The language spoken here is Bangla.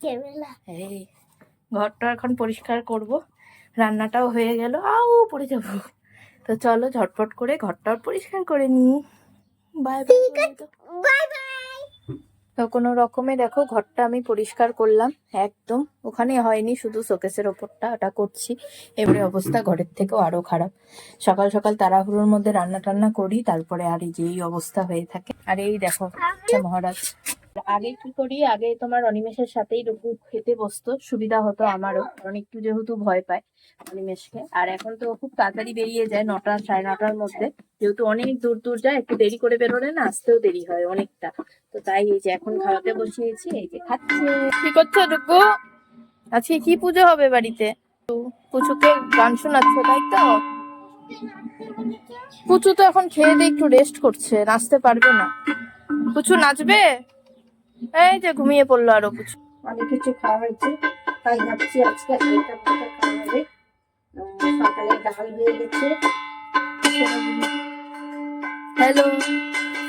এই ঘরটা এখন পরিষ্কার করব, রান্নাটাও হয়ে গেল, পড়ে যাব। তো চলো ঝটপট করে ঘরটাও পরিষ্কার করে নিই। Bye bye. তো কোনো রকমে দেখো ঘরটা আমি পরিষ্কার করলাম একদম, ওখানে হয়নি, শুধু শোকেসের ওপরটা ওটা করছি। এবারে অবস্থা ঘরের থেকেও আরো খারাপ। সকাল সকাল তাড়াহুড়োর মধ্যে রান্না টান্না করি, তারপরে আর এই যে এই অবস্থা হয়ে থাকে। আর এই দেখো মহারাজ। আগে কি করি, আগে তোমার অনিমেষের সাথেই রঘু খেতে বসতো, সুবিধা হতো আমারও, কারণ একটু যেহেতু ভয় পায় অনিমেষকে। আর এখন তো খুব তাড়াতাড়ি বেরিয়ে যায়, 9টা 9:30টার মধ্যে, যেহেতু অনেক দূর দূর যায়, একটু দেরি করে বেরোলে না আসতেও দেরি হয় অনেকটা। তো তাই এই যে এখন খাওয়াতে বসিয়েছি, এই যে খাচ্ছে। কি করছো রঘু? আজকে কি পুজো হবে বাড়িতে? পুচুকে গান শোনাচ্ছ তাই তো? পুচু তো এখন খেয়ে দিয়ে একটু রেস্ট করছে, নাচতে পারবে না। পুচু নাচবে? এই যে ঘুমিয়ে পড়লো আরো পুচু। অনেক কিছু খাওয়া হয়েছে, তাই ভাবছি আজকে হালকা ফুলকা খাওয়া হবে। সকালে ডাল হয়ে গেছে। হ্যালো,